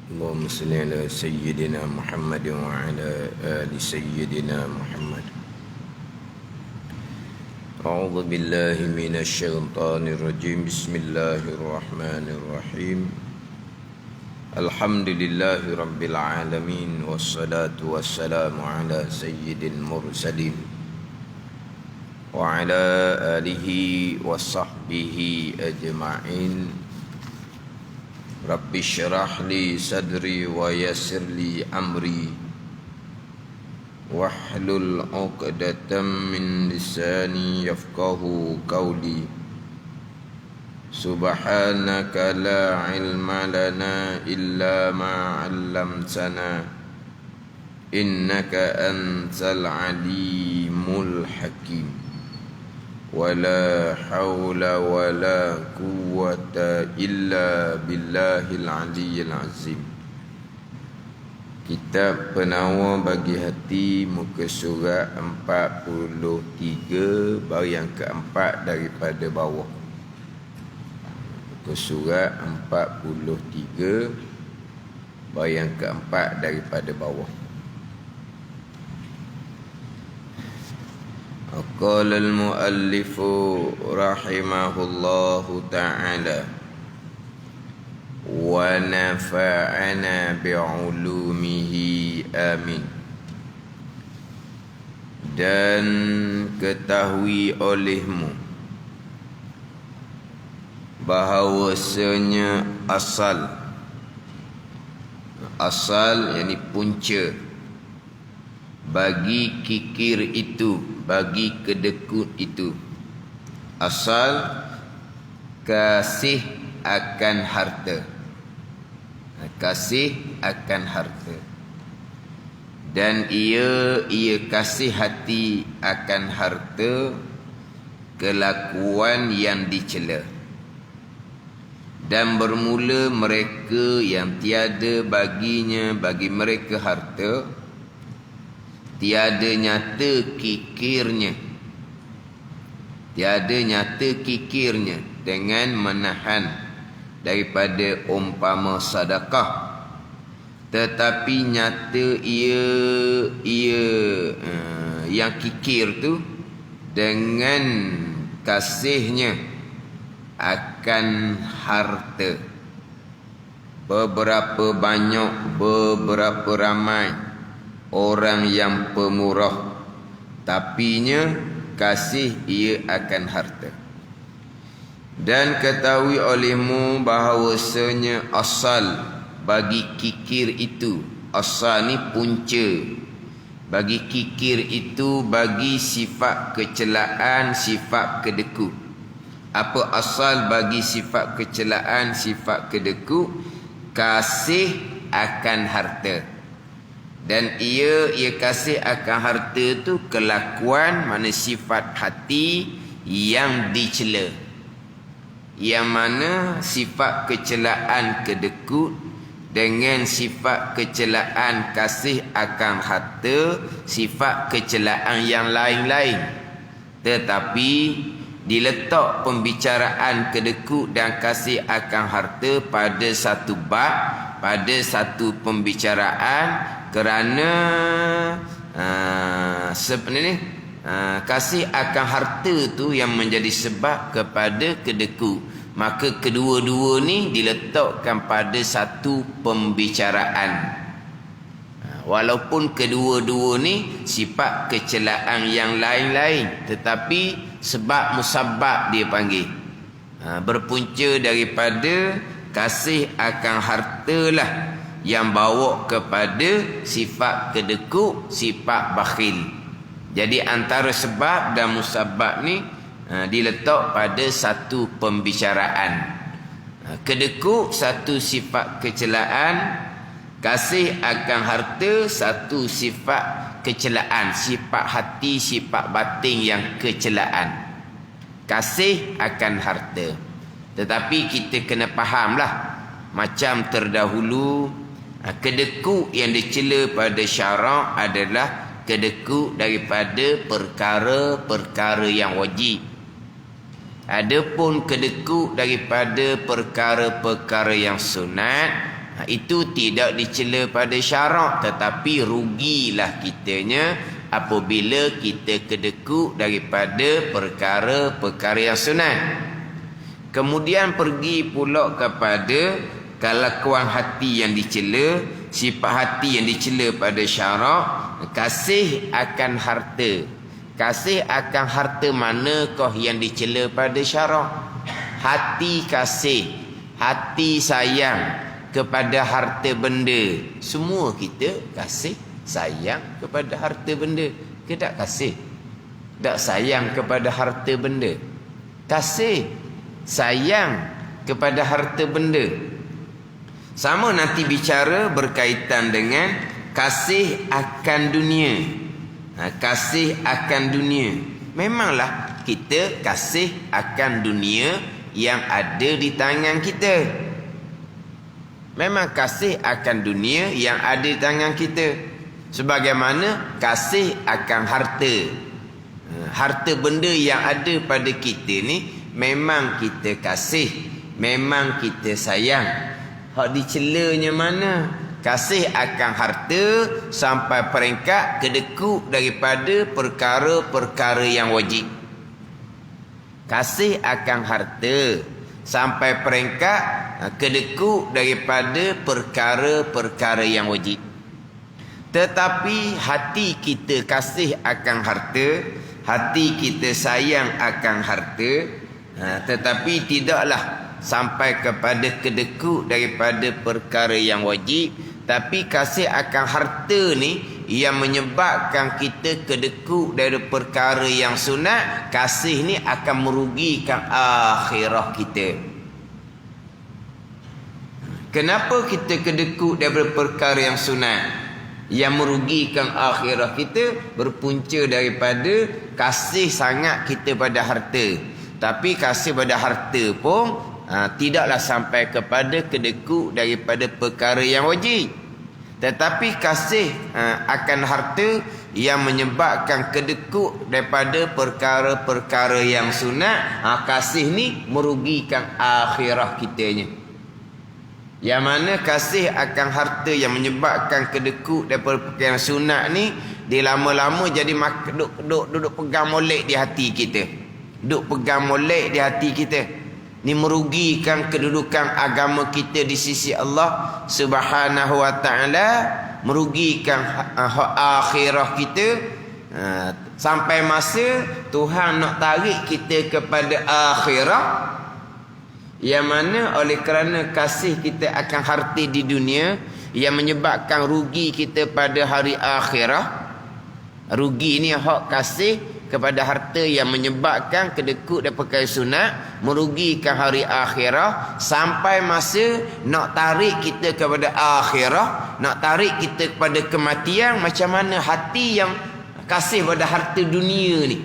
اللهم صل على سيدنا محمد وعلى آل سيدنا محمد. أعوذ بالله من الشيطان الرجيم. بسم الله الرحمن الرحيم. الحمد لله رب العالمين، والصلاة والسلام على سيد المرسلين وعلى آله وصحبه أجمعين. رب اشرح لي صدري ويسر لي أمري واحلل عقدة من لساني يفقه قولي. سبحانك لا علم لنا إلا ما علمتنا إنك أنت العليم الحكيم. ولا حول ولا قوة إلا بالله العلي العظيم. Kitab Penawar Bagi Hati, muka surat 43, baris yang keempat daripada bawah. Muka surat 43, baris yang keempat daripada bawah. Qala al-muallif rahimahullahu ta'ala wa nafa'ana bi'ulumihi amin. Dan ketahui olehmu bahawasanya asal yakni punca bagi kikir itu, bagi kedekut itu, asal kasih akan harta. Kasih akan harta. Dan ia kasih hati akan harta, kelakuan yang dicela. Dan bermula mereka yang tiada bagi mereka harta, tiada nyata kikirnya dengan menahan daripada umpama sedekah, tetapi nyata ia yang kikir tu dengan kasihnya akan harta. Beberapa ramai orang yang pemurah, tapinya kasih ia akan harta. Dan ketahui olehmu bahawasanya asal bagi kikir itu, asal ni punca bagi kikir itu, bagi sifat kecelaan, sifat kedeku. Apa asal bagi sifat kecelaan, sifat kedeku? Kasih akan harta. Dan ia kasih akan harta tu kelakuan, mana sifat hati yang dicela. Yang mana sifat kecelaan kedekut dengan sifat kecelaan kasih akan harta, sifat kecelaan yang lain-lain. Tetapi diletak pembicaraan kedekut dan kasih akan harta pada satu bab, pada satu pembicaraan, kerana sebenarnya kasih akan harta tu yang menjadi sebab kepada kedeku. Maka kedua-dua ni diletakkan pada satu pembicaraan. Walaupun kedua-dua ni sifat kecelaan yang lain-lain, tetapi sebab musabab dia panggil. Berpunca daripada kasih akan harta lah yang bawa kepada sifat kedekut, sifat bakhil. Jadi antara sebab dan musabab ni diletak pada satu pembicaraan. Kedekut satu sifat kecelaan, kasih akan harta satu sifat kecelaan, sifat hati, sifat batin yang kecelaan. Kasih akan harta. Tetapi kita kena fahamlah, macam terdahulu, kedekut yang dicela pada syarak adalah kedekut daripada perkara-perkara yang wajib. Adapun kedekut daripada perkara-perkara yang sunat, Itu tidak dicela pada syarak, tetapi rugilah kitanya apabila kita kedekut daripada perkara-perkara yang sunat. Kemudian pergi pula kepada kelakuan hati yang dicela, sifat hati yang dicela pada syarak, kasih akan harta. Kasih akan harta manakah yang dicela pada syarak? Hati kasih, hati sayang kepada harta benda. Semua kita kasih sayang kepada harta benda. Ke tak kasih? Tak sayang kepada harta benda. Kasih sayang kepada harta benda. Sama nanti bicara berkaitan dengan kasih akan dunia. Kasih akan dunia. Memanglah kita kasih akan dunia yang ada di tangan kita. Memang kasih akan dunia yang ada di tangan kita. Sebagaimana kasih akan harta. Harta benda yang ada pada kita ni memang kita kasih, memang kita sayang. Hak dicelanya mana? Kasih akan harta sampai peringkat kedekut daripada perkara-perkara yang wajib. Kasih akan harta sampai peringkat kedekut daripada perkara-perkara yang wajib. Tetapi hati kita kasih akan harta, hati kita sayang akan harta, tetapi tidaklah sampai kepada kedekut daripada perkara yang wajib. Tapi kasih akan harta ni yang menyebabkan kita kedekut dari perkara yang sunat. Kasih ni akan merugikan akhirah kita. Kenapa kita kedekut daripada perkara yang sunat yang merugikan akhirah kita? Berpunca daripada kasih sangat kita pada harta. Tapi kasih pada harta pun tidaklah sampai kepada kedekut daripada perkara yang wajib. Tetapi kasih akan harta yang menyebabkan kedekut daripada perkara-perkara yang sunat, kasih ni merugikan akhirah kitanya. Yang mana kasih akan harta yang menyebabkan kedekut daripada perkara yang sunat ni, dia lama-lama jadi duduk pegang molek di hati kita. Duduk pegang molek di hati kita. Ni merugikan kedudukan agama kita di sisi Allah Subhanahu wa taala, merugikan akhirah kita. Sampai masa Tuhan nak tarik kita kepada akhirah, yang mana oleh kerana kasih kita akan harta di dunia yang menyebabkan rugi kita pada hari akhirah. Rugi ni hak kasih kepada harta yang menyebabkan kedekut dan perkara sunat, merugikan hari akhirah. Sampai masa nak tarik kita kepada akhirah, nak tarik kita kepada kematian. Macam mana hati yang kasih pada harta dunia ni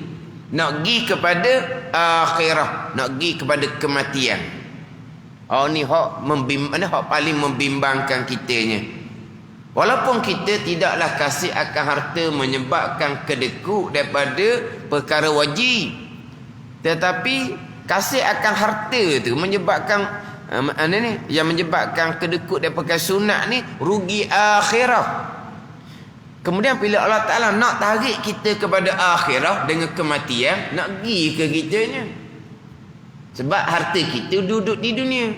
nak pergi kepada akhirah, nak pergi kepada kematian. Ni hak paling membimbangkan kitanya. Walaupun kita tidaklah kasih akan harta menyebabkan kedekut daripada perkara wajib, tetapi kasih akan harta tu menyebabkan yang menyebabkan kedekut daripada perkara sunat ni rugi akhirah. Kemudian bila Allah Ta'ala nak tarik kita kepada akhirah dengan kematian, nak pergi ke kitanya. Sebab harta kita duduk di dunia.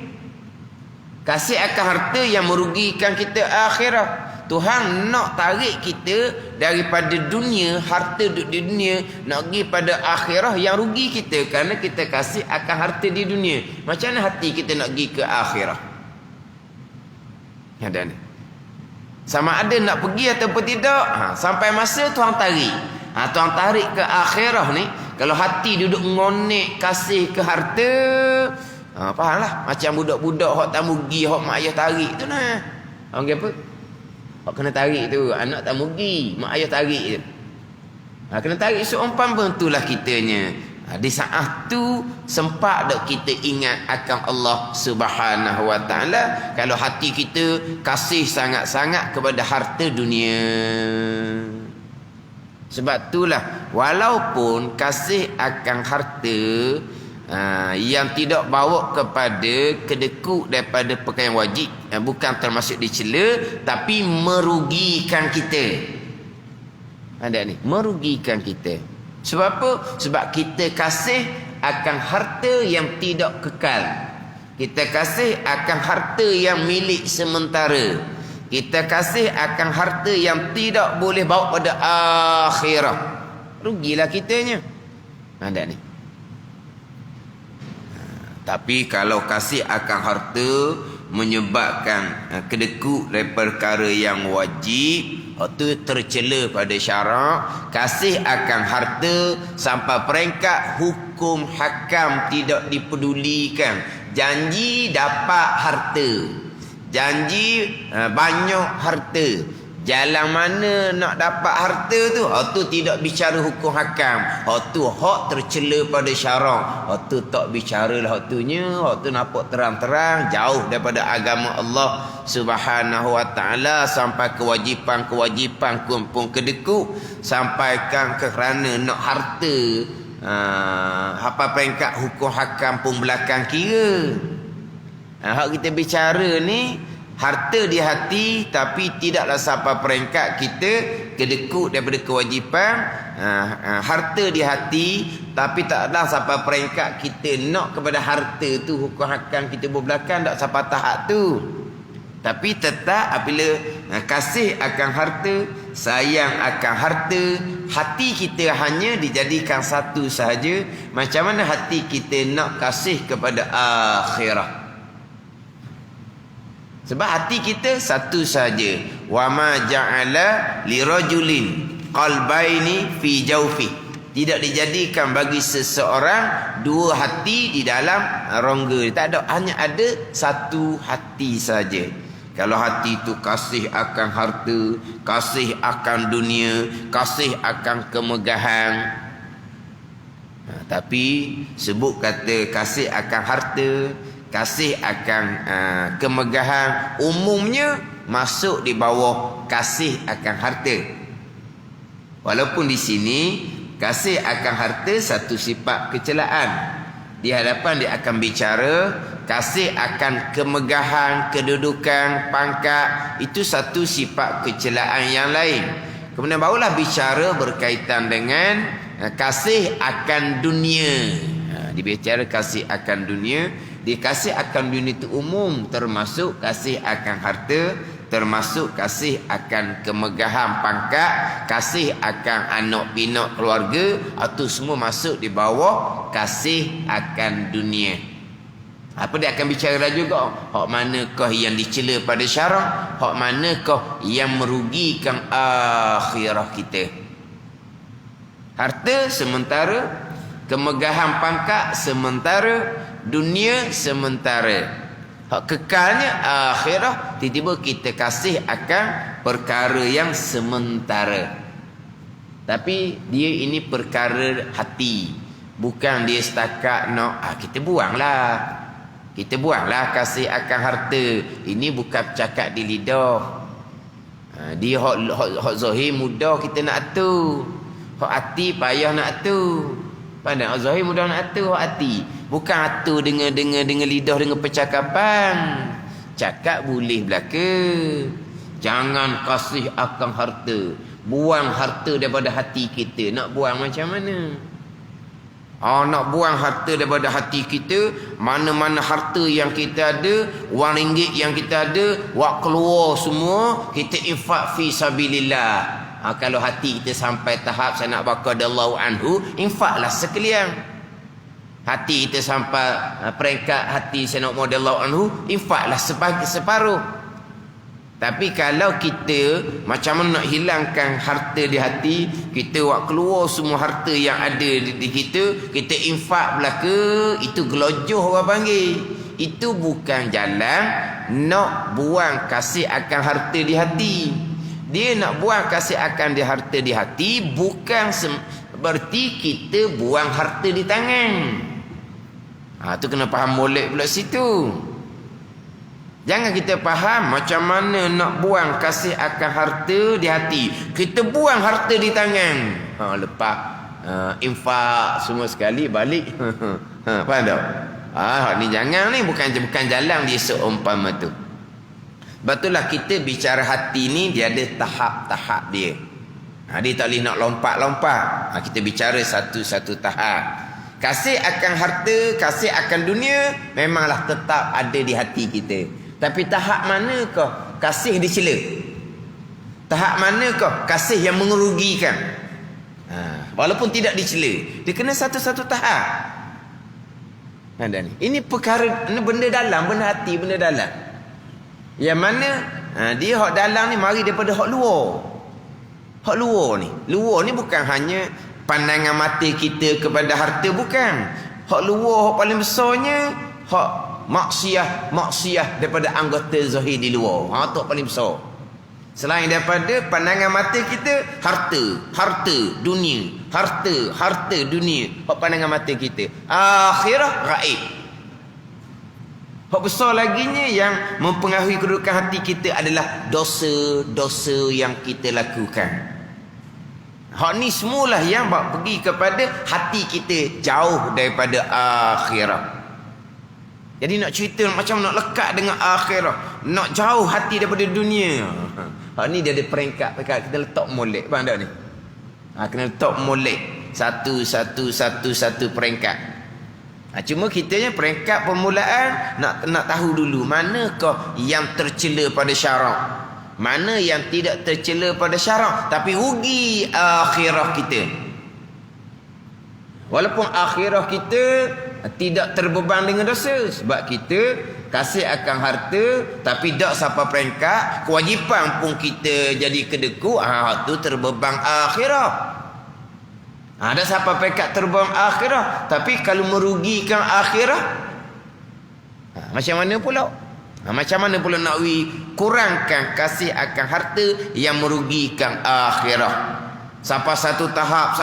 Kasih akan harta yang merugikan kita akhirah. Tuhan nak tarik kita daripada dunia, harta duduk di dunia, nak pergi pada akhirah yang rugi kita kerana kita kasih akan harta di dunia. Macam mana hati kita nak pergi ke akhirah? Ada ni. Sama ada nak pergi ataupun tidak, sampai masa Tuhan tarik. Tuhan tarik ke akhirah ni, kalau hati duduk ngonek kasih ke harta, fahamlah. Macam budak-budak hak tak mugi, hak mak ayah tarik tu nah. Orang apa? Hak kena tarik tu, anak tak mugi, mak ayah tarik je. Kena tarik seumpam pun itulah kitanya. Di saat tu sempat tak kita ingat akan Allah Subhanahu wa taala kalau hati kita kasih sangat-sangat kepada harta dunia. Sebab itulah walaupun kasih akan harta yang tidak bawa kepada kedekut daripada perkara yang wajib, bukan termasuk dicela, tapi merugikan kita. Ada ni, merugikan kita. Sebab apa? Sebab kita kasih akan harta yang tidak kekal. Kita kasih akan harta yang milik sementara. Kita kasih akan harta yang tidak boleh bawa pada akhirat. Rugilah kitanya. Ada ni. Tapi kalau kasih akan harta menyebabkan kedekut dari perkara yang wajib, itu tercela pada syarak. Kasih akan harta sampai peringkat hukum hakam tidak dipedulikan. Janji dapat harta, janji banyak harta. Jalan mana nak dapat harta tu? Tu tidak bicara hukum hakam. Tu hak tercela pada syarak. Tu tak bicara lah waktunya. Tu nampak terang-terang jauh daripada agama Allah Subhanahu wa taala, sampai kewajipan-kewajipan kumpul kedekut, sampaikan kerana nak harta. Apa peringkat hukum hakam pun belakang kira. Hak kita bicara ni harta di hati, tapi tidaklah sampai peringkat kita kedekut daripada kewajipan. Harta di hati, tapi taklah sampai peringkat kita nak kepada harta tu hukum hakam kita berbelakang, tak sampai tahap tu. Tapi tetap apabila kasih akan harta, sayang akan harta, hati kita hanya dijadikan satu sahaja. Macam mana hati kita nak kasih kepada akhirat? Sebab hati kita satu saja. Wa ma ja'ala lirajulin qalbaini fi jawfi. Tidak dijadikan bagi seseorang dua hati di dalam rongga. Tak ada, hanya ada satu hati saja. Kalau hati itu kasih akan harta, kasih akan dunia, kasih akan kemegahan. Tapi sebut kata kasih akan harta, kasih akan kemegahan, umumnya masuk di bawah kasih akan harta. Walaupun di sini kasih akan harta satu sifat kecelaan. Di hadapan dia akan bicara kasih akan kemegahan, kedudukan, pangkat, itu satu sifat kecelaan yang lain. Kemudian barulah bicara berkaitan dengan kasih akan dunia. Dibicara kasih akan dunia. Dikasih akan dunia itu umum, termasuk kasih akan harta, termasuk kasih akan kemegahan pangkat, kasih akan anak pinak keluarga, itu semua masuk di bawah kasih akan dunia. Apa dia akan bicara juga? Hak manakah yang dicela pada syarak? Hak manakah yang merugikan akhirah kita? Harta sementara, kemegahan pangkat sementara, dunia sementara. Hak kekalnya akhirah, tiba-tiba kita kasih akan perkara yang sementara. Tapi dia ini perkara hati, bukan dia setakat nak kita buanglah. Kita buanglah kasih akan harta. Ini bukan cakap di lidah. Dia hak zahir mudah kita nak atur. Hak hati payah nak atur. Pandang hak zahir mudah nak atur hak hati. Bukan atur dengan lidah, dengan percakapan. Cakap boleh belaka. Jangan kasih akan harta. Buang harta daripada hati kita. Nak buang macam mana? Nak buang harta daripada hati kita. Mana-mana harta yang kita ada, wang ringgit yang kita ada, wak keluar semua, kita infak fi sabilillah. Kalau hati kita sampai tahap Sayyidina Abu Bakar radhiyallahu anhu, infaklah sekalian. Hati kita sampai peringkat hati Sayyidina Umar radhiyallahu anhu, infaklah separuh. Tapi kalau kita macam mana nak hilangkan harta di hati, kita buat keluar semua harta yang ada di kita, kita infak belaka, itu gelojoh orang panggil. Itu bukan jalan nak buang kasih akan harta di hati. Dia nak buang kasih akan harta di hati, bukan berarti kita buang harta di tangan. Tu kena faham molek pula situ. Jangan kita faham macam mana nak buang kasih akan harta di hati. Kita buang harta di tangan. Lepas infak semua sekali balik. Faham tak? Ni jangan ni bukan jalan dia seumpama tu. Betullah kita bicara hati ni dia ada tahap-tahap dia. Dia tak boleh nak lompat-lompat. Kita bicara satu-satu tahap. Kasih akan harta, kasih akan dunia memanglah tetap ada di hati kita. Tapi tahap manakah kasih dicela? Tahap manakah kasih yang mengerugikan? Walaupun tidak dicela, dia kena satu-satu tahap. Ini perkara, ini benda dalam, benda hati, benda dalam. Yang mana dia hak dalam ni mari daripada hak luar. Hak luar ni bukan hanya pandangan mata kita kepada harta, bukan. Hak luar, hak paling besarnya hak maksiat daripada anggota zahir di luar. Tu hak paling besar. Selain daripada pandangan mata kita, harta dunia, harta dunia, hak pandangan mata kita. Akhirah gaib. Hak besar laginya yang mempengaruhi kedudukan hati kita adalah dosa-dosa yang kita lakukan. Hak ni semualah yang pergi kepada hati kita jauh daripada akhirat. Jadi nak cerita macam nak lekat dengan akhirat, nak jauh hati daripada dunia. Hak ni dia ada peringkat kita letak molek, faham tak ni? Kena letak molek satu peringkat. Cuma kitanya peringkat permulaan nak tahu dulu manakah yang tercela pada syarak, mana yang tidak tercela pada syarak tapi rugi akhirah kita. Walaupun akhirah kita tidak terbeban dengan dosa, sebab kita kasih akan harta tapi tak sampai peringkat kewajipan pun kita jadi kedeku, tu terbeban akhirah. Ada sampai peringkat terbeban akhirah, tapi kalau merugikan akhirah, macam mana pula? Macam mana pula nak kurangkan kasih akan harta yang merugikan akhirah? Sampai satu tahap,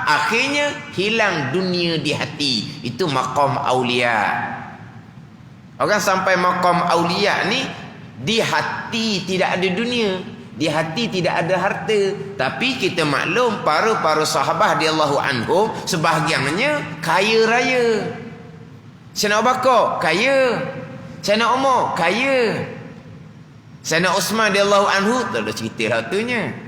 akhirnya hilang dunia di hati. Itu maqam aulia. Orang sampai maqam aulia ni, di hati tidak ada dunia, di hati tidak ada harta. Tapi kita maklum para sahabat radhiyallahu anhum sebahagiannya kaya raya. Sayyidina Abu Bakar kaya, Sayyidina Umar kaya, Sayyidina Uthman radhiyallahu anhu tak ada cerita hartanya.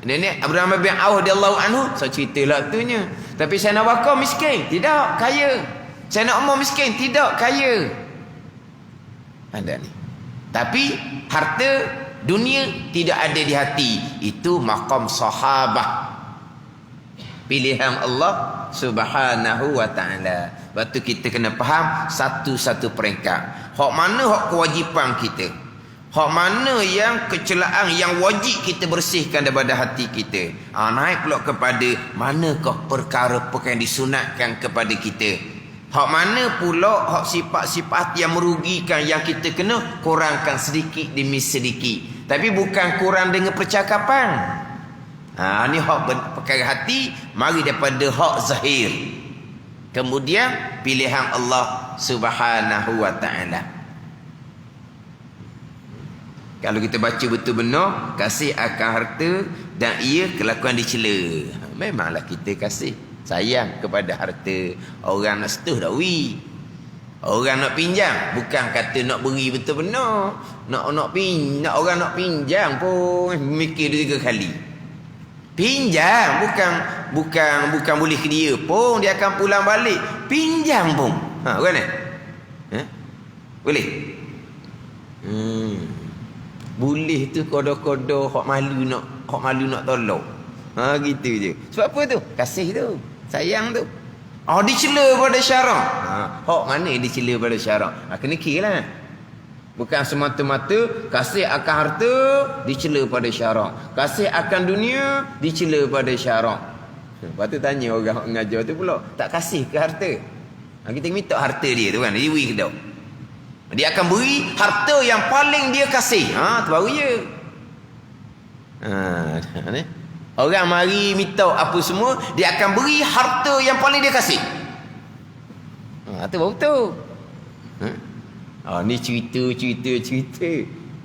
Nenek Abdurrahman bin Auf radhiyallahu anhu saya ceritalah tunya. Tapi Sayyidina Abu Bakar miskin, tidak kaya. Sayyidina Umar miskin, tidak kaya. Ada ni. Tapi harta dunia tidak ada di hati. Itu maqam sahabah. Pilihan Allah Subhanahu wa taala. Lepas tu kita kena faham satu-satu peringkat. Hak mana hak kewajipan kita? Hak mana yang kecelaan yang wajib kita bersihkan daripada hati kita? Naik pula kepada manakah perkara-perkara yang disunatkan kepada kita? Hak mana pula hak sifat-sifat yang merugikan yang kita kena kurangkan sedikit demi sedikit. Tapi bukan kurang dengan percakapan. Ni hak perkara hati, mari daripada hak zahir. Kemudian pilihan Allah Subhanahu wa taala. Kalau kita baca betul benar, kasih akan harta dan ia kelakuan dicela. Memanglah kita kasih sayang kepada harta. Orang nak setuh dah orang nak pinjam, bukan kata nak beri betul benar. Nak orang nak pinjam pun mikir 2-3 kali. Pinjam bukan boleh ke dia pun, dia akan pulang balik. Pinjam pun. Bukan ni? Boleh? Boleh tu kodoh-kodoh hak malu nak tolong. Gitu je. Sebab apa tu? Kasih tu, sayang tu. Dicela pada syarak. Hak mana dicela pada syarak? Kena kira lah. Bukan semata-mata kasih akan harta dicela pada syarak, kasih akan dunia dicela pada syarak. Lepas tu tanya orang mengajar tu pula, tak kasih ke harta? Kita minta harta dia tu kan, dia beri ke tak? Dia akan beri harta yang paling dia kasih. Tu baru dia. Orang mari minta apa semua, dia akan beri harta yang paling dia kasih. Tu baru tu. Ni cerita.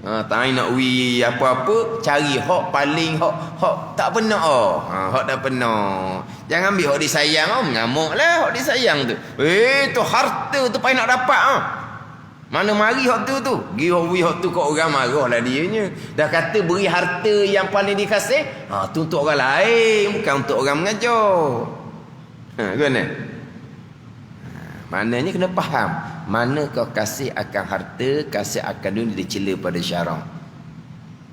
Tak nak apa-apa, cari hak paling hak tak benar. Hak tak benar. Jangan ambil hak disayang, mengamuklah hak disayang tu. Tu harta tu payah nak dapat Mana mari hak tu. Pergi hak tu kat orang marahlah dianya. Dah kata beri harta yang paling dikasih, tu untuk orang lain, bukan untuk orang mengajar. Gimana? Maknanya kena faham. Mana kau kasih akan harta, kasih akan dunia, dicela pada syarak.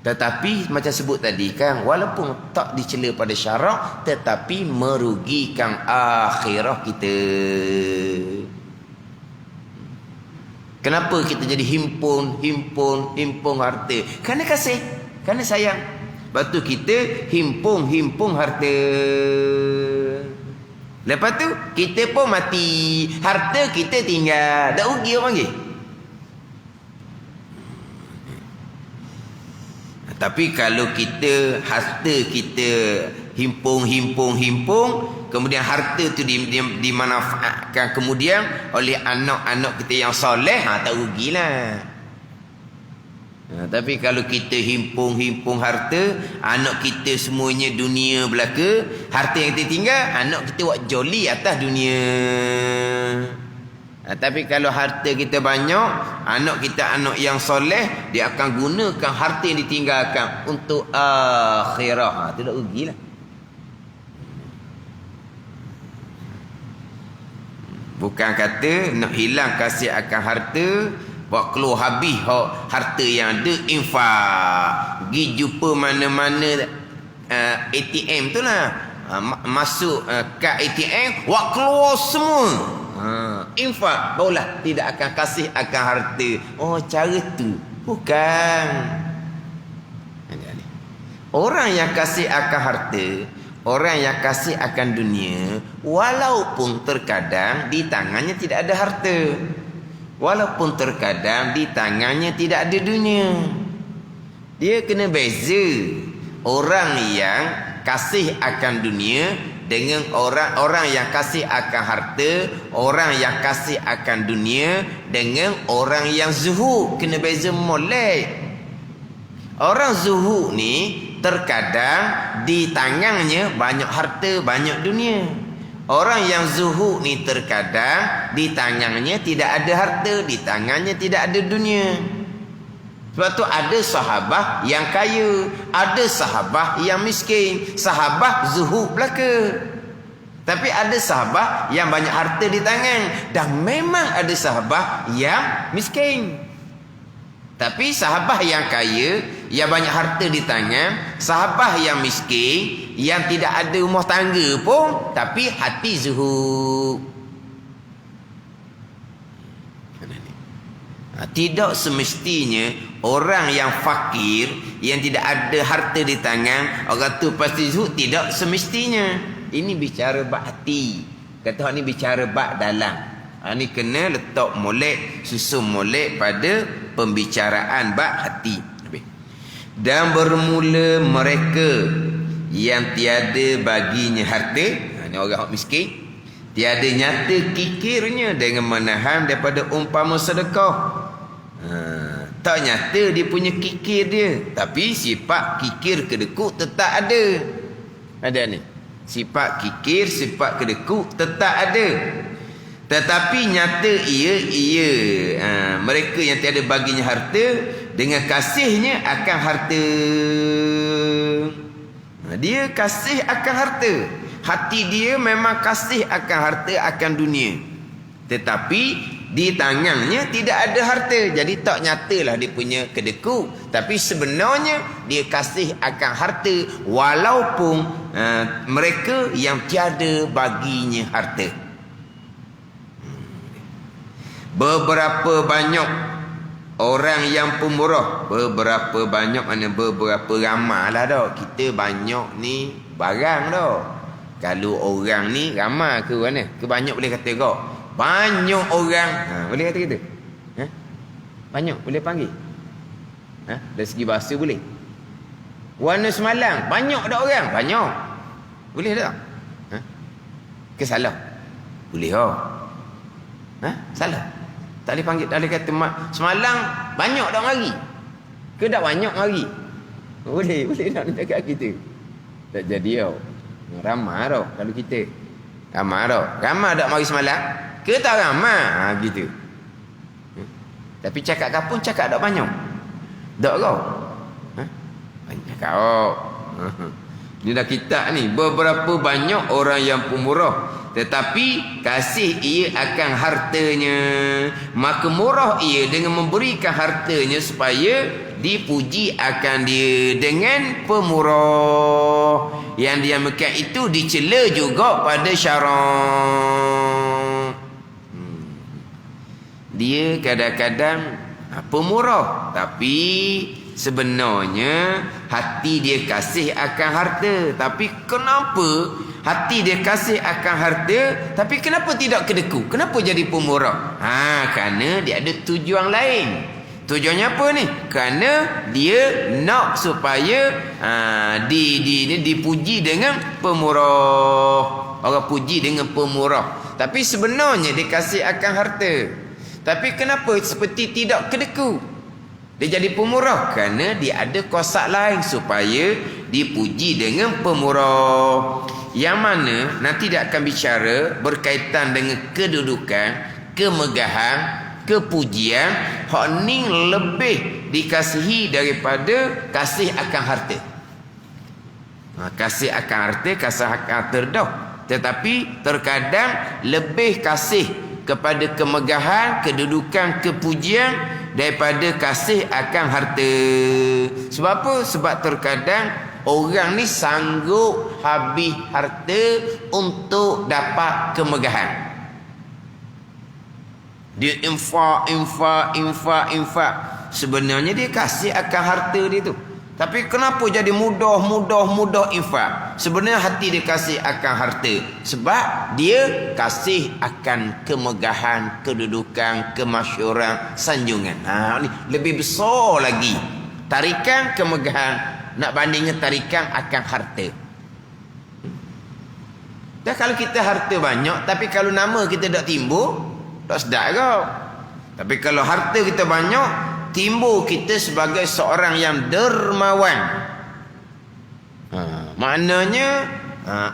Tetapi macam sebut tadi kan, walaupun tak dicela pada syarak, tetapi merugikan akhirah kita. Kenapa kita jadi himpun harta? Kerana kasih, kerana sayang. Lepas tu kita himpun harta. Lepas tu kita pun mati, harta kita tinggal. Dah rugi orang panggil. Tapi kalau kita harta kita himpun, kemudian harta tu dimanfaatkan kemudian oleh anak-anak kita yang soleh, tak rugilah. Tapi kalau kita himpun harta, anak kita semuanya dunia belaka, harta yang kita tinggal, anak kita buat joli atas dunia. Tapi kalau harta kita banyak, anak kita anak yang soleh, dia akan gunakan harta yang ditinggalkan untuk akhirah. Itu tak rugilah. Bukan kata nak hilang kasih akan harta, buat keluar habis harta yang ada, infak. Pergi jumpa mana-mana ATM tu lah, masuk kad ATM, buat keluar semua. Infak, barulah tidak akan kasih akan harta. Cara tu bukan. Orang yang kasih akan harta, orang yang kasih akan dunia, walaupun terkadang di tangannya tidak ada harta, walaupun terkadang di tangannya tidak ada dunia, dia kena beza orang yang kasih akan dunia dengan orang yang kasih akan harta, orang yang kasih akan dunia dengan orang yang zuhud. Kena beza molek. Orang zuhud ni terkadang di tangannya banyak harta, banyak dunia. Orang yang zuhud ni terkadang di tangannya tidak ada harta, di tangannya tidak ada dunia. Sebab tu ada sahabat yang kaya, ada sahabat yang miskin. Sahabat zuhud belaka. Tapi ada sahabat yang banyak harta di tangan, dan memang ada sahabat yang miskin. Tapi sahabat yang kaya, yang banyak harta di tangan, sahabat yang miskin, yang tidak ada rumah tangga pun, tapi hati zuhud. Tidak semestinya orang yang fakir, yang tidak ada harta di tangan, orang tu pasti zuhud. Tidak semestinya. Ini bicara bab hati. Kata orang ni bicara bab dalam. Ini kena letak molek, susun molek pada pembicaraan bab hati. Dan bermula mereka yang tiada baginya harta, ini orang miskin, tiada nyata kikirnya dengan menahan daripada umpama sedekah. Tak nyata dia punya kikir dia, tapi sifat kikir kedekut tetap ada. Ada ni, sifat kikir, sifat kedekut tetap ada. Tetapi nyata ia mereka yang tiada baginya harta dengan kasihnya akan harta. Dia kasih akan harta, hati dia memang kasih akan harta, akan dunia, tetapi di tangannya tidak ada harta. Jadi tak nyatalah dia punya kedekut, tapi sebenarnya dia kasih akan harta, walaupun mereka yang tiada baginya harta. Beberapa banyak orang yang pemurah, beberapa banyak mana beberapa ramai lah dah. Kita banyak ni barang dah. Kalau orang ni ramai ke mana, ke banyak boleh kata kau banyak orang, boleh kata gitu. Banyak boleh panggil. Dari segi bahasa boleh. Warna semalam banyak dak orang, banyak. Boleh tak? Ke salah? Boleh Salah. Tak boleh panggil, tak boleh kata semalam banyak dak mari. Ke tak banyak mari? Boleh nak minta kat kita. Tak jadi tau. Ramai tau kalau kita. Ramai tau. Ramai tak mari semalam? Ke tak ramai? Gitu. Tapi cakap kapun cakap tak banyak. Tak kau? Banyak kau. Ni dah kitab ni. Beberapa banyak orang yang pemurah. Tetapi kasih ia akan hartanya. Maka murah ia dengan memberikan hartanya supaya dipuji akan dia dengan pemurah. Yang dia makan itu dicela juga pada syarak. Dia kadang-kadang pemurah, tapi sebenarnya hati dia kasih akan harta. Tapi kenapa hati dia kasih akan harta, tapi kenapa tidak kedeku? Kenapa jadi pemurah? Kerana dia ada tujuan lain. Tujuannya apa ni? Kerana dia nak supaya dipuji dengan pemurah. Orang puji dengan pemurah. Tapi sebenarnya dia kasih akan harta. Tapi kenapa seperti tidak kedeku? Dia jadi pemurah kerana dia ada kosak lain supaya dipuji dengan pemurah. Yang mana nanti dia akan bicara berkaitan dengan kedudukan, kemegahan, kepujian. Hak ni lebih dikasihi daripada kasih akan harta. Kasih akan harta, kasih akan harta dah. Tetapi terkadang lebih kasih kepada kemegahan, kedudukan, kepujian daripada kasih akan harta. Sebab apa? Sebab terkadang orang ni sanggup habis harta untuk dapat kemegahan. Dia infak. Sebenarnya dia kasih akan harta dia tu. Tapi kenapa jadi mudah infak? Sebenarnya hati dia kasih akan harta. Sebab dia kasih akan kemegahan, kedudukan, kemasyhuran, sanjungan. Ni lebih besar lagi. Tarikan kemegahan nak bandingkan tarikan akan harta. Dan kalau kita harta banyak, tapi kalau nama kita tak timbul, tak sedap kau. Tapi kalau harta kita banyak, timbul kita sebagai seorang yang dermawan. Maknanya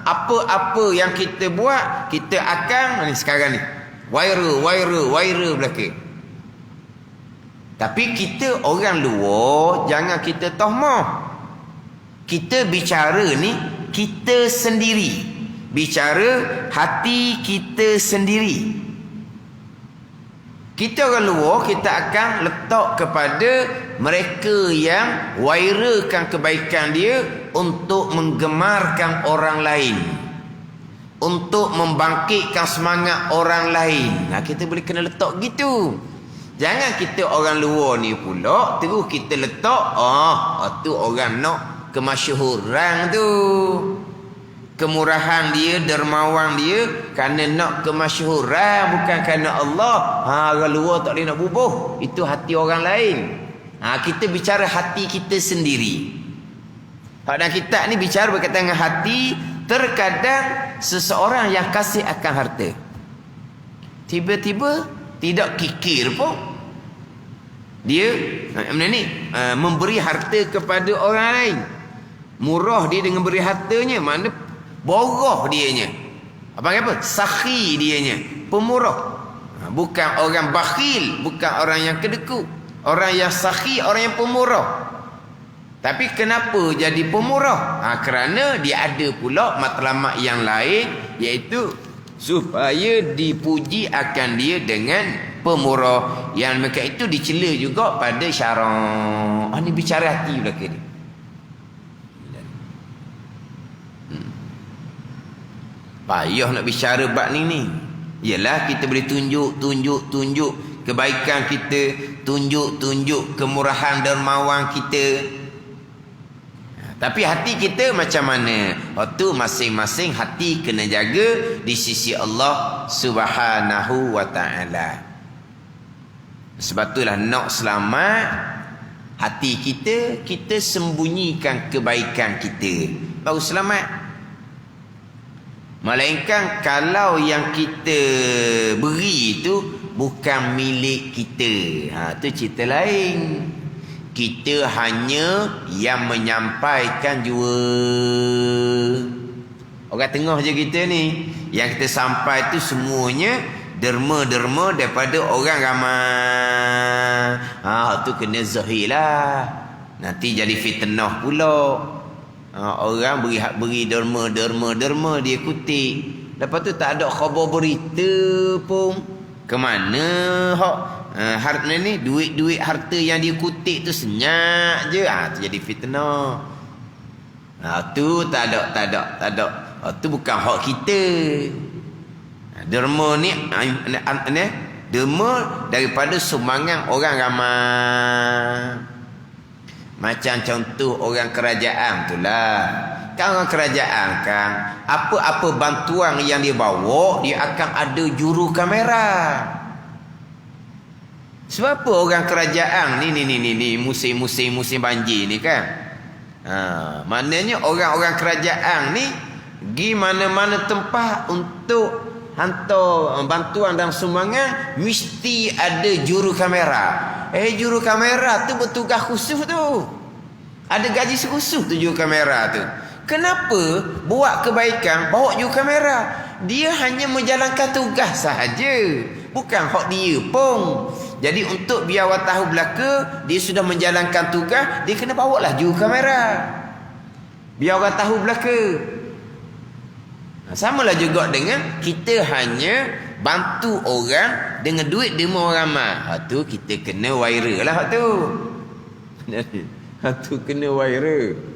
apa-apa yang kita buat, kita akan sekarang ni viral belakang. Tapi kita orang luar, jangan kita tohmah. Kita bicara ni kita sendiri, bicara hati kita sendiri. Kita orang luar, kita akan letak kepada mereka yang viralkan kebaikan dia untuk menggemarkan orang lain, untuk membangkitkan semangat orang lain. Kita boleh kena letak gitu. Jangan kita orang luar ni pula terus kita letak tu orang nak kemasyhuran tu, kemurahan dia, dermawan dia kerana nak kemasyhuran, bukan kerana Allah. Orang luar tak boleh nak bubuh. Itu hati orang lain. Kita bicara hati kita sendiri. Dalam kitab ni bicara berkaitan dengan hati. Terkadang seseorang yang kasih akan harta, tiba-tiba tidak kikir pun dia memberi harta kepada orang lain. Murah dia dengan beri hartanya, mana boroh dianya. Apa? Sakhi dianya, pemurah. Bukan orang bakhil, bukan orang yang kedeku. Orang yang sakhi, orang yang pemurah. Tapi kenapa jadi pemurah? Kerana dia ada pula matlamat yang lain, iaitu supaya dipuji akan dia dengan pemurah. Yang mereka itu dicela juga pada syarak. Ni bicara hati belakang ni. Payah nak bicara bab ni. Yalah, kita boleh tunjuk kebaikan kita, tunjuk kemurahan dermawan kita. Tapi hati kita macam mana? Waktu masing-masing hati kena jaga di sisi Allah Subhanahu wa taala. Sebab itulah nak selamat hati kita sembunyikan kebaikan kita, baru selamat. Melainkan kalau yang kita beri itu bukan milik kita, tu cerita lain. Kita hanya yang menyampaikan jua. Orang tengah je kita ni. Yang kita sampai tu semuanya derma-derma daripada orang ramai. Tu kena zahir lah. Nanti jadi fitnah pula. Orang beri derma dia kutip. Lepas tu tak ada khabar berita pun. Kemana harta ni, duit-duit harta yang dia kutip tu senyap je. Tu jadi fitnah. Tu tak ada. Tu bukan hak kita. Derma ni derma daripada sumbangan orang ramai. Macam contoh orang kerajaan tu lah. Kan orang kerajaan kan, apa-apa bantuan yang dia bawa, dia akan ada juru kamera. Sebab apa orang kerajaan ni musim banjir ni kan. Maknanya orang-orang kerajaan ni pergi mana-mana tempat untuk hantar bantuan dan sumbangan, mesti ada juru kamera. Juru kamera tu bertugas khusus tu. Ada gaji khusus tu juru kamera tu. Kenapa buat kebaikan bawa juru kamera? Dia hanya menjalankan tugas sahaja, bukan hak dia pun. Jadi untuk biar awak tahu belaka dia sudah menjalankan tugas, dia kena bawa lah juru kamera. Biar orang tahu belaka. Samalah juga dengan kita hanya bantu orang dengan duit demo orang ramai. Tu kita kena viral lah tu. Tu kena viral.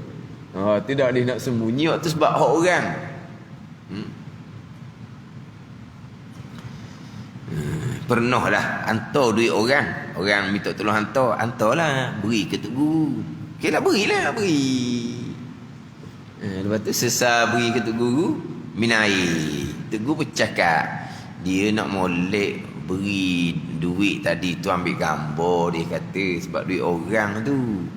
Tidak dia nak sembunyi tu sebab hak orang. Pernah lah hantar duit orang. Orang minta tolong hantarlah, beri ke tok guru. Okeylah, beri. Lepas tu sesal beri ke tok guru, minai. Tok guru bercakap, dia nak molek beri duit tadi tu ambil gambar, dia kata sebab duit orang tu.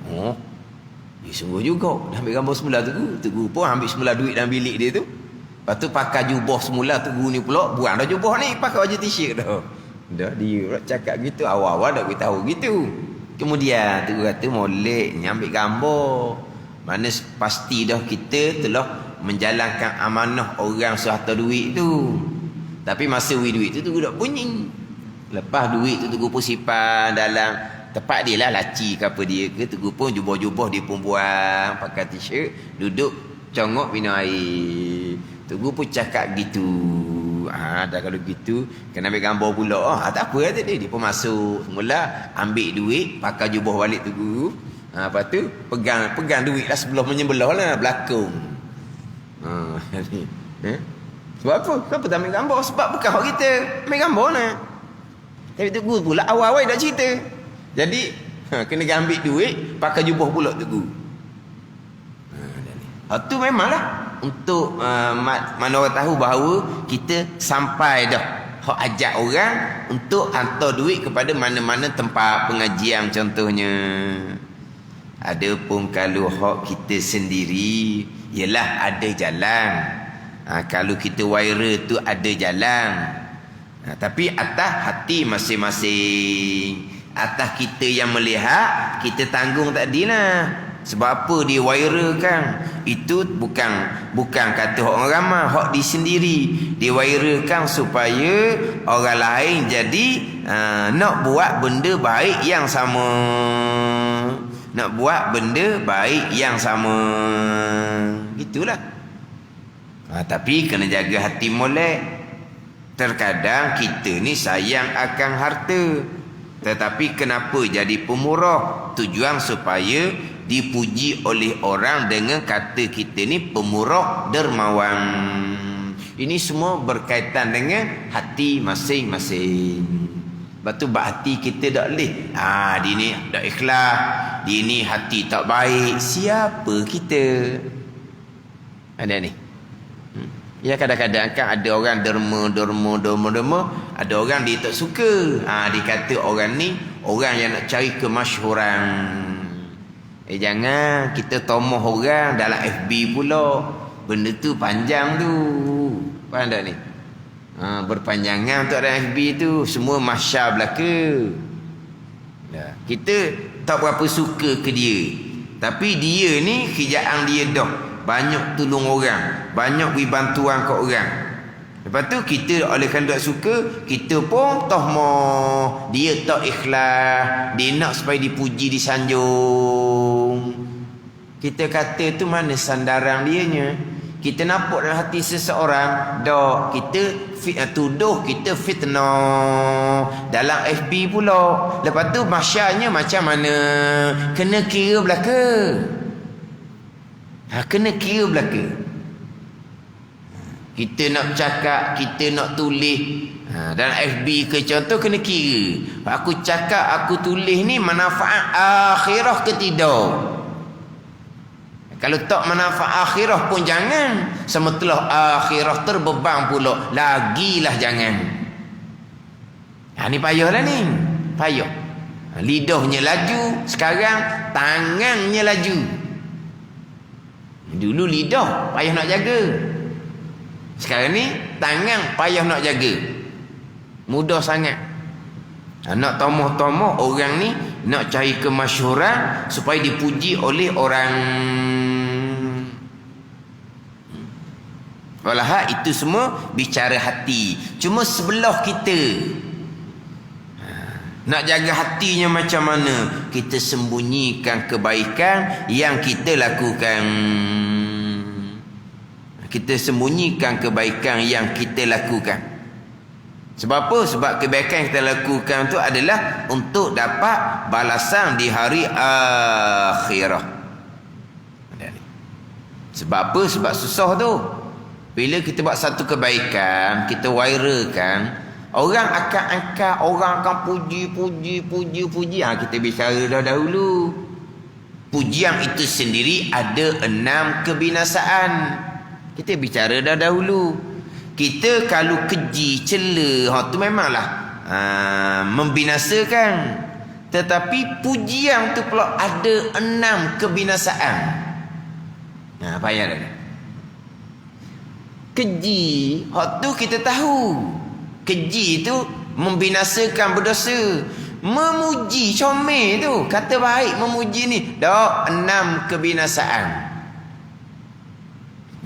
Dia sungguh juga dah ambil gambar semula tu guru pun ambil semula duit dalam bilik dia tu. Lepas tu pakai jubah semula tu guru ni pula, buang dah jubah ni, pakai baju t-shirt dah. Dah dia pula cakap gitu, awal-awal dah beritahu gitu. Kemudian tu kata molek ni ambil gambar. Mana pasti dah kita telah menjalankan amanah orang suruh duit tu. Tapi masa duit tu dah bunyi. Lepas duit tu pun simpan dalam tempat dia lah, laci ke apa dia ke, tu pun jubah-jubah dia pun buang, pakai t-shirt, duduk congok minum air. Tu pun cakap gitu. Dah kalau gitu kena ambil gambar pula. Tak apa kata dia pun masuk semula, ambil duit, pakai jubah balik tu guru. Lepas tu pegang duit lah sebelah menyebelah lah belakang. Sebab apa? Kenapa tak ambil gambar? Sebab bukan hak kita ambil gambar lah. Tapi tu guru pula awal-awal dah cerita. Jadi kena ambil duit, pakai jubah pula tu guru. Tu memanglah untuk mana orang tahu bahawa kita sampai dah hak ajak orang untuk hantar duit kepada mana-mana tempat pengajian contohnya. Adapun kalau hak kita sendiri, ialah ada jalan. Kalau kita viral tu ada jalan. Tapi atas hati masing-masing. Atas kita yang melihat, kita tanggung tadi lah. Sebab apa dia viral kan? Itu bukan kata orang ramai, hak dia sendiri. Dia viralkan supaya orang lain jadi nak buat benda baik yang sama. Nak buat benda baik yang sama. Gitulah. Tapi kena jaga hati molek. Terkadang kita ni sayang akan harta. Tetapi kenapa jadi pemurah? Tujuan supaya dipuji oleh orang dengan kata kita ni pemurah dermawan. Ini semua berkaitan dengan hati masing-masing. Lepas tu hati kita tak boleh. Dia ni tak ikhlas, dia ni hati tak baik. Siapa kita? Ada ni. Ya kadang-kadang kan ada orang derma. Ada orang dia tak suka. Dia kata orang ni orang yang nak cari kemasyhuran. Jangan kita tomoh orang dalam FB pula. Benda tu panjang tu. Faham tak ni? Berpanjangan untuk dalam FB tu. Semua masyar belaka. Kita tak berapa suka ke dia. Tapi dia ni kerjaan dia dah banyak tolong orang, banyak beri bantuan ke orang. Lepas tu kita oleh kerana tak suka, kita pun toh mau dia tak ikhlas, dia nak supaya dipuji disanjung. Kita kata tu mana sandaran dianya? Kita nampak dalam hati seseorang, dak kita tuduh kita fitnah dalam FB pula. Lepas tu masyarnya macam mana? Kena kira belaka. Kena kira belaka. Kita nak cakap, kita nak tulis dalam FB ke contoh, kena kira. Aku cakap, aku tulis ni manfaat akhirah ke tidak? Kalau tak manfaat akhirah pun jangan. Semetelah akhirah terbeban pula, lagilah jangan. Ni payahlah ni. Payah. Lidahnya laju, sekarang tangannya laju. Dulu lidah payah nak jaga. Sekarang ni tangan payah nak jaga. Mudah sangat. Nak tomoh-tomoh orang ni nak cari kemasyhuran supaya dipuji oleh orang. Walah itu semua bicara hati. Cuma sebelah kita. Nak jaga hatinya macam mana? Kita sembunyikan kebaikan yang kita lakukan. Kita sembunyikan kebaikan yang kita lakukan. Sebab apa? Sebab kebaikan yang kita lakukan itu adalah untuk dapat balasan di hari akhirah. Sebab apa? Sebab susah tu. Bila kita buat satu kebaikan, kita viralkan, orang akan angkat, orang akan puji. Kita bicara dah dahulu. Pujian itu sendiri ada 6 kebinasaan. Kita bicara dah dahulu. Kita kalau keji, cela, tu memanglah membinasakan. Tetapi pujian tu pula ada 6 kebinasaan. Payah dah. Keji, hak tu kita tahu. Keji tu membinasakan berdosa. Memuji, comel tu, kata baik memuji ni, dak 6 kebinasaan.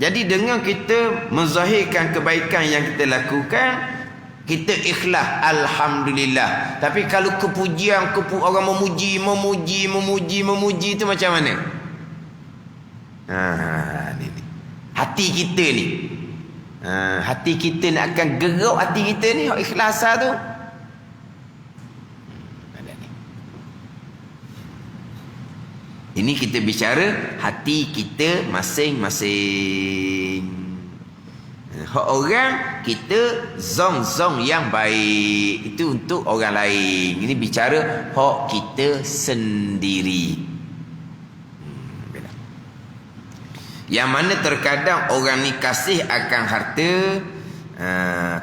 Jadi dengan kita menzahirkan kebaikan yang kita lakukan, kita ikhlas, alhamdulillah. Tapi kalau kepujian, orang memuji tu macam mana? Ni. Hati kita ni. Hati kita nak akan gerak hati kita ni, ikhlas tu. Ini kita bicara hati kita masing-masing. Hak orang kita zong-zong yang baik itu untuk orang lain. Ini bicara hak kita sendiri. Yang mana terkadang orang ni kasih akan harta,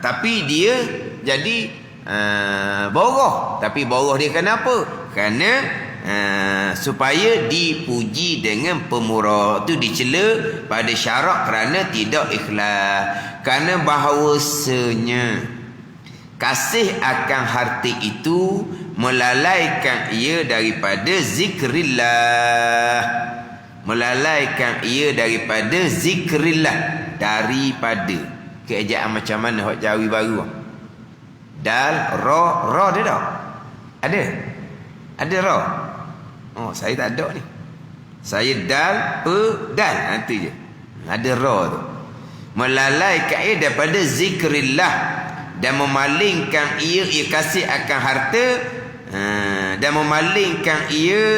tapi dia jadi boroh. Tapi boroh dia kenapa? Kerana supaya dipuji dengan pemurah. Itu dicela pada syarak kerana tidak ikhlas. Kerana bahawasanya kasih akan harta itu melalaikan ia daripada zikrillah. Melalaikan ia daripada zikrillah. Daripada keejaan macam mana hak Jawi baru? Dal, ra dia tak? Ada ra. Oh, saya tak ada ni. Saya dal, dal, nanti je. Ada ra tu. Melalaikan ia daripada zikrillah dan memalingkan ia kasih akan harta, dan memalingkan ia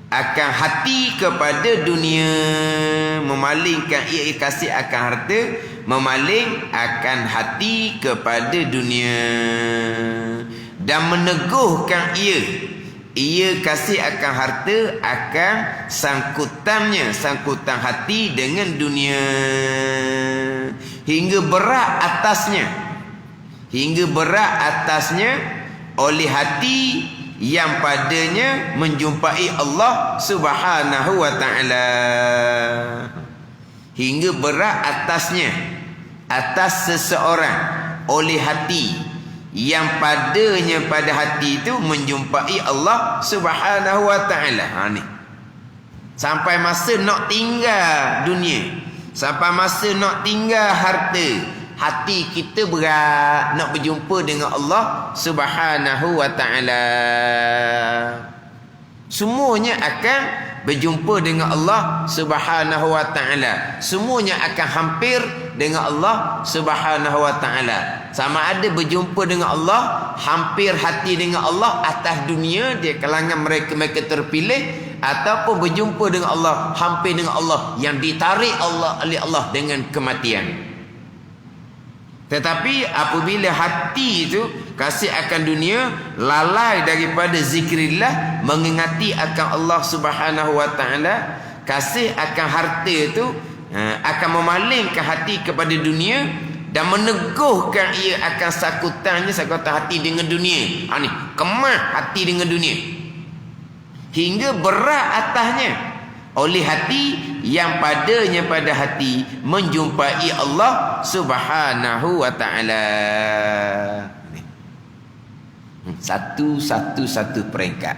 akan hati kepada dunia. Memalingkan ia kasih akan harta, memaling akan hati kepada dunia, dan meneguhkan ia kasih akan harta akan sangkutan hati dengan dunia, hingga berat atasnya oleh hati yang padanya menjumpai Allah Subhanahu wa ta'ala. Hingga berat atas seseorang oleh hati yang padanya pada hati itu menjumpai Allah Subhanahu wa taala. Ni. Sampai masa nak tinggal dunia, sampai masa nak tinggal harta, hati kita berat nak berjumpa dengan Allah Subhanahu wa taala. Semuanya akan berjumpa dengan Allah Subhanahu wa taala. Semuanya akan hampir dengan Allah Subhanahu wa taala. Sama ada berjumpa dengan Allah, hampir hati dengan Allah atas dunia di kalangan mereka terpilih, ataupun berjumpa dengan Allah, hampir dengan Allah yang ditarik oleh Allah dengan kematian. Tetapi apabila hati itu kasih akan dunia, lalai daripada zikrillah, mengingati akan Allah Subhanahu wa taala, kasih akan harta itu akan memalingkan hati kepada dunia dan meneguhkan ia akan sakutan hati dengan dunia. Ni kemah hati dengan dunia hingga berat atasnya oleh hati yang padanya pada hati menjumpai Allah Subhanahu wa taala. Satu peringkat.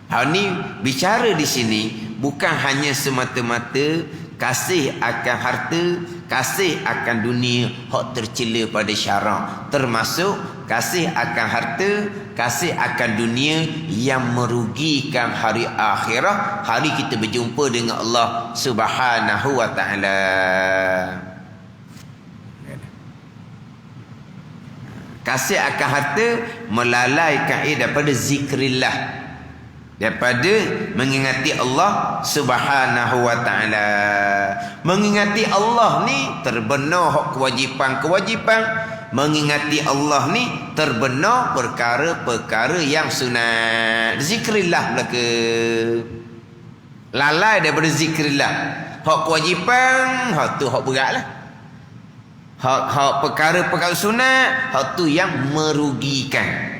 Hal ni bicara di sini bukan hanya semata-mata kasih akan harta, kasih akan dunia hak tercela pada syarak, termasuk kasih akan harta, kasih akan dunia yang merugikan hari akhirat, hari kita berjumpa dengan Allah Subhanahu wa taala. Kasih akan harta melalaikan ia daripada zikrillah, daripada mengingati Allah Subhanahu wa taala. Mengingati Allah ni terbenar hak kewajipan-kewajipan. Mengingati Allah ni terbenar perkara-perkara yang sunat. Zikrillah belaka. Lalai daripada zikrillah. Hak kewajipan, hak tu hak beratlah. Hak perkara-perkara sunat, hak tu yang merugikan.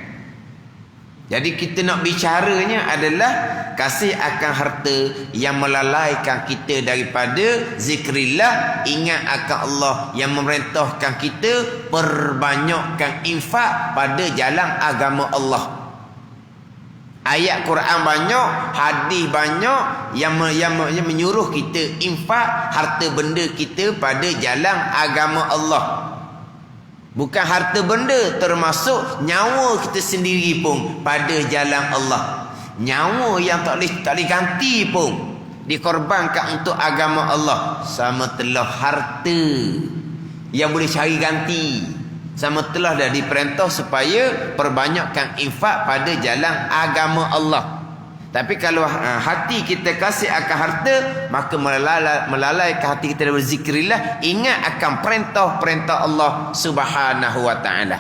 Jadi kita nak bicaranya adalah kasih akan harta yang melalaikan kita daripada zikrillah, ingat akan Allah yang memerintahkan kita perbanyakkan infak pada jalan agama Allah. Ayat Quran banyak, hadis banyak yang menyuruh kita infak harta benda kita pada jalan agama Allah. Bukan harta benda, termasuk nyawa kita sendiri pun pada jalan Allah. Nyawa yang tak boleh ganti pun dikorbankan untuk agama Allah. Sama telah harta yang boleh cari ganti, sama telah dah diperintah supaya perbanyakkan infak pada jalan agama Allah. Tapi kalau hati kita kasih akan harta, maka melalaikan hati kita dari zikrillah, ingat akan perintah-perintah Allah Subhanahu wa taala.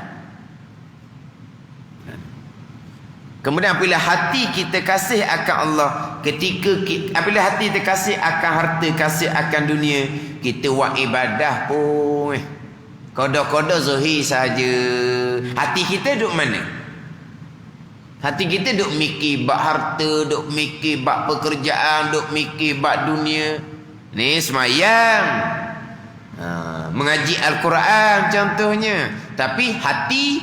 Kemudian apabila hati kita kasih akan Allah, apabila hati kita kasih akan harta, kasih akan dunia, kita buat ibadah pun koda-koda zahir saja. Hati kita duduk mana? Hati kita duk mikir bab harta, duk mikir bab pekerjaan, duk mikir bab dunia. Ni semayang, mengaji Al-Quran contohnya, tapi hati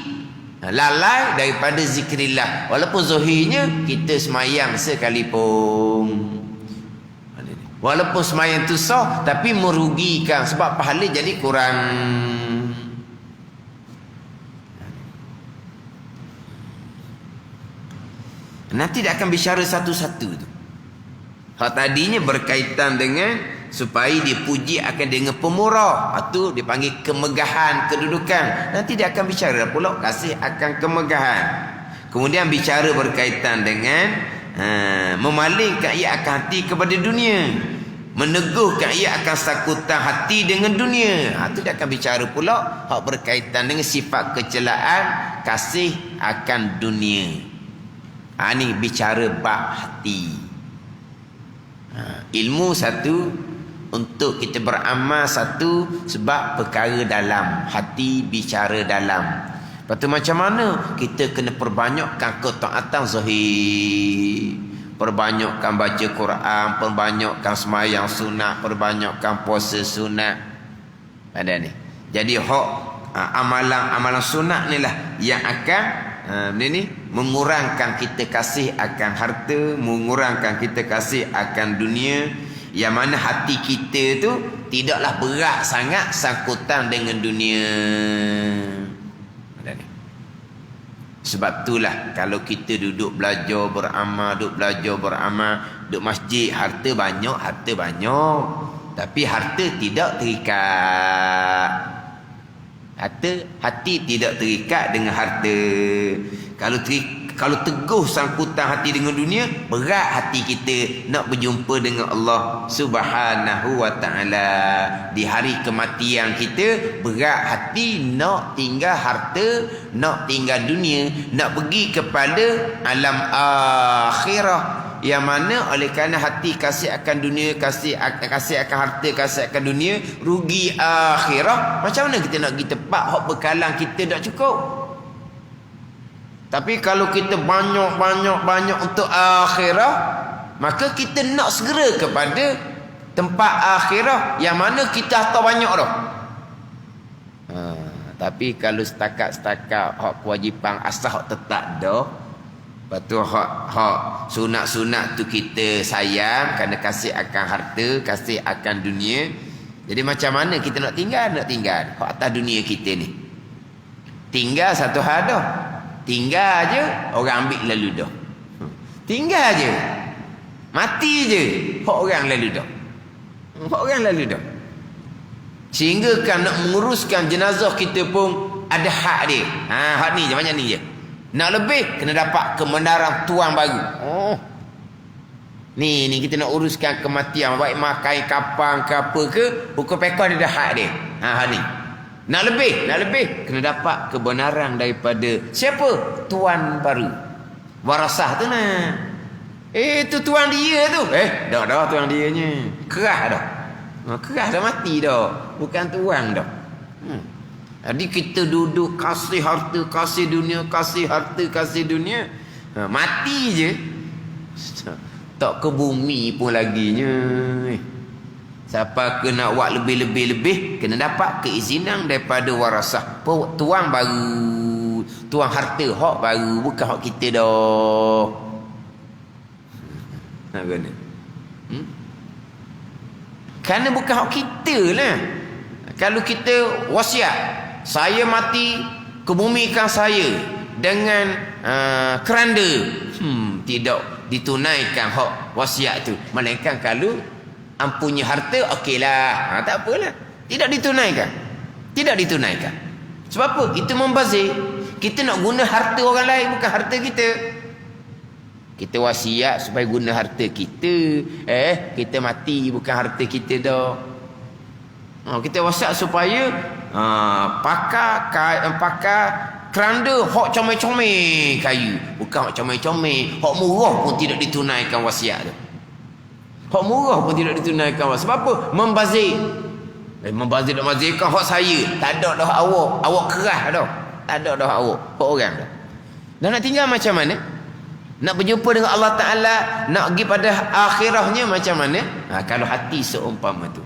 lalai daripada zikrillah. Walaupun zahirnya kita semayang sekalipun, walaupun semayang tu sah, tapi merugikan sebab pahala jadi kurang. Nanti dia akan bicara satu-satu tu. Hak tadinya berkaitan dengan supaya dipuji akan dengan pemurah. Itu dipanggil kemegahan, kedudukan. Nanti dia akan bicara pula kasih akan kemegahan. Kemudian bicara berkaitan dengan memalingkan ia akan hati kepada dunia, meneguhkan ia akan sakutan hati dengan dunia. Itu dia akan bicara pula hak berkaitan dengan sifat kecelaan kasih akan dunia. Ini bicara bab hati. Ilmu satu, untuk kita beramal satu, sebab perkara dalam hati, bicara dalam. Lepas tu macam mana kita kena perbanyakkan ketaatan zahir, perbanyakkan baca Quran, perbanyakkan sembahyang sunat, perbanyakkan puasa sunat. Ada ni. Jadi hak amalan sunat ni lah yang akan ni mengurangkan kita kasih akan harta, mengurangkan kita kasih akan dunia, yang mana hati kita tu tidaklah berat sangat sangkutan dengan dunia. Sebab itulah kalau kita duduk belajar beramal, duduk masjid, harta banyak, tapi harta tidak terikat. Hati tidak terikat dengan harta. Kalau teguh sangkutan hati dengan dunia, berat hati kita nak berjumpa dengan Allah Subhanahu wa ta'ala. Di hari kematian kita, berat hati nak tinggal harta, nak tinggal dunia, nak pergi kepada alam akhirah, yang mana oleh kerana hati kasih akan dunia, kasih akan harta, kasih akan dunia, rugi akhirah. Macam mana kita nak pergi tempat hak bekalan kita tak cukup? Tapi kalau kita banyak untuk akhirah, maka kita nak segera kepada tempat akhirah yang mana kita harta banyak dah. Tapi kalau setakat hak kewajipan asal hak tetap dah, lepas tu hak sunat-sunat tu kita sayang kerana kasih akan harta, kasih akan dunia. Jadi macam mana kita nak tinggal? Hak atas dunia kita ni tinggal satu hal dah. Tinggal je, orang ambil lalu dah. Tinggal je, mati je, hak orang lalu dah. Sehingga kan nak menguruskan jenazah kita pun ada hak dia. Hak ni je, macam ni je. Nak lebih, kena dapat kebenaran tuan baru. Ni kita nak uruskan kematian, baik makai kapang ke apa ke, hukum pekah dia dah hak dia. Hak ni. Nak lebih kena dapat kebenaran daripada siapa? Tuan baru. Warasah tu nah. Tu tuan dia tu. Dah tuan dianya. Kerah dah. Kerah dah mati dah. Bukan tuan dah. Jadi kita duduk kasih harta, kasih dunia, kasih harta, kasih dunia. Mati je. Tak ke bumi pun laginya. Siapa kena buat lebih-lebih, kena dapat keizinan daripada warasah. Tuan baru, tuan harta hak baru, bukan hak kita dah. Nak guna? Kerana bukan hak kita lah. Kalau kita wasiat, saya mati, kebumikan saya dengan keranda, tidak ditunaikan hak wasiat tu. Melainkan kalau ampunya harta, okeylah, tak apalah, tidak ditunaikan. Sebab apa? Kita membazir. Kita nak guna harta orang lain, bukan harta kita. Kita wasiat supaya guna harta kita. Kita mati, bukan harta kita dah. Kita wasiat supaya pakar keranda hak comel-comel kayu, bukan hak comel-comel, hak murah pun tidak ditunaikan wasiat tu. Hak murah pun tidak ditunaikan. Sebab apa? Membazir. Membazirkan hak saya. Tak ada dah awak. Awak kerah dah. Tak ada dah awak. Hak orang dah. Dan nak tinggal macam mana? Nak berjumpa dengan Allah Ta'ala, nak pergi pada akhirahnya macam mana? Kalau hati seumpama tu.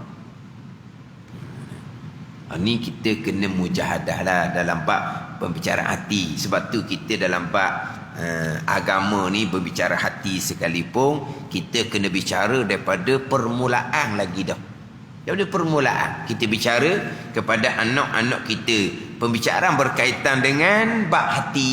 Ni kita kena mujahadah lah dalam bab pembicaraan hati. Sebab tu kita dalam bab agama ni berbicara hati sekalipun, kita kena bicara daripada permulaan lagi dah. Daripada permulaan kita bicara kepada anak-anak kita. Pembicaraan berkaitan dengan bab hati.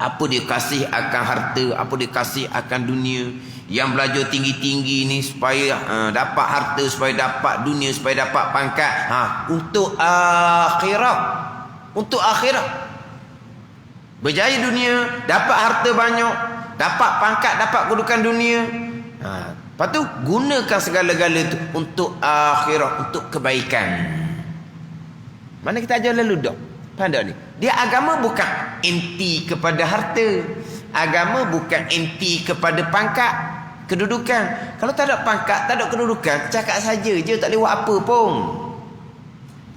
Apa dia kasih akan harta, apa dia kasih akan dunia. Yang belajar tinggi-tinggi ni supaya dapat harta, supaya dapat dunia, supaya dapat pangkat, untuk akhirat. Untuk akhirat. Berjaya dunia, dapat harta banyak, dapat pangkat, dapat kedudukan dunia. Lepas tu gunakan segala-gala tu untuk akhirat, untuk kebaikan. Mana kita ajar lalu dah. Faham tak ni? Dia agama bukan anti kepada harta. Agama bukan anti kepada pangkat, kedudukan. Kalau tak ada pangkat, tak ada kedudukan, cakap saja je, tak boleh buat apa pun.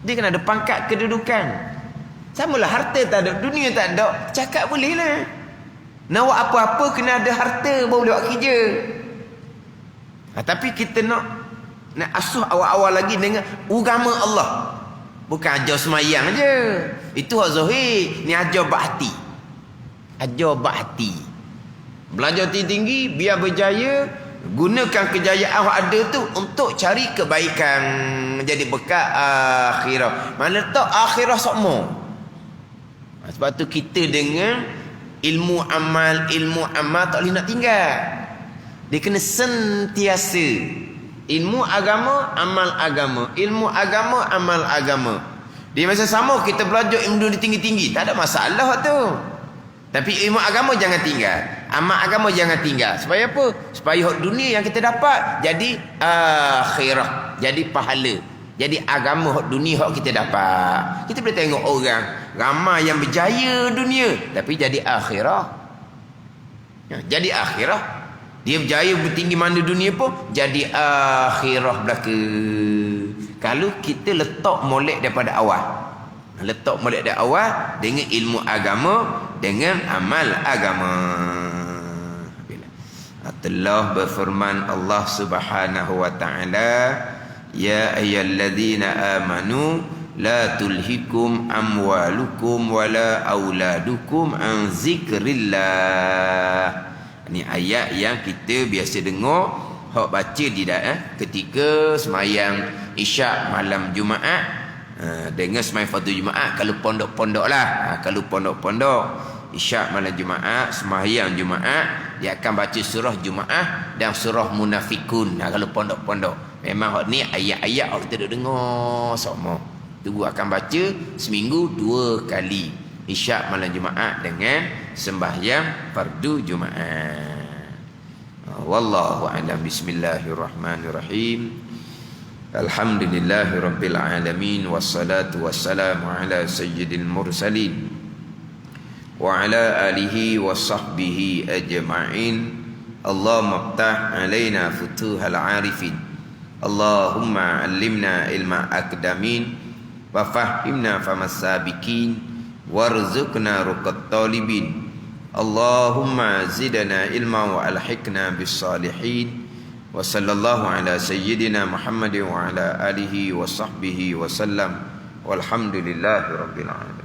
Dia kena ada pangkat, kedudukan. Samalah harta tak ada, dunia tak ada, cakap boleh lah. Nak buat apa-apa kena ada harta baru boleh buat kerja. Tapi kita nak asuh awal-awal lagi dengan agama Allah. Bukan ajar semayang je. Itu hak zahir. Ni ajar bahati. Ajar bahati. Belajar tinggi biar berjaya. Gunakan kejayaan yang ada tu untuk cari kebaikan. Jadi bekal akhirah. Mana tak akhirah semua. Sebab tu kita dengan ilmu amal tak boleh nak tinggal. Dia kena sentiasa. Ilmu agama, amal agama. Ilmu agama, amal agama. Di masa sama kita belajar ilmu dunia tinggi-tinggi. Tak ada masalah tu. Tapi ilmu agama jangan tinggal. Amal agama jangan tinggal. Supaya apa? Supaya hak dunia yang kita dapat jadi akhirah. Jadi pahala. Jadi agama hak dunia hak kita dapat. Kita boleh tengok orang ramai yang berjaya dunia. Tapi jadi akhirah. Jadi akhirah. Dia berjaya bertinggi mana dunia pun jadi akhirah belaka. Kalau kita letak molek daripada awal. Letak molek dari awal dengan ilmu agama, dengan amal agama. Telah berfirman Allah Subhanahu wa taala, ya ayyuhalladzina amanu la tulhikum amwalukum wala auladukum an zikrillah. Ni ayat yang kita biasa dengar hak baca di ketika semayang Isyak malam Jumaat, dengan semayang fardu Jumaat kalau pondok-pondok lah. Kalau pondok-pondok Isyak malam Jumaat, semayang Jumaat, dia akan baca surah Jumaat dan surah Munafikun. Kalau pondok-pondok memang hak ni ayat-ayat hak kita duk dengar sama. Tu akan baca seminggu 2 kali. Isyak malam Jumaat dengan sembahyang fardu Jumaat. Wallahu a'lam. Bismillahirrahmanirrahim. Alhamdulillahirabbil alamin wassalatu wassalamu ala sayyidil mursalin wa ala alihi wa sahbihi ajma'in. Allahumma iftah alaina futuhal arifin. Allahumma 'allimna ilma aqdamin wa fahhimna famas sabiqin. Warzuqna ruqat talibin. Allahumma zidna ilma wa alhiqna bis salihin. Wa sallallahu ala sayyidina Muhammadin wa ala alihi wa sahbihi wa sallam. Walhamdulillahi rabbil alamin.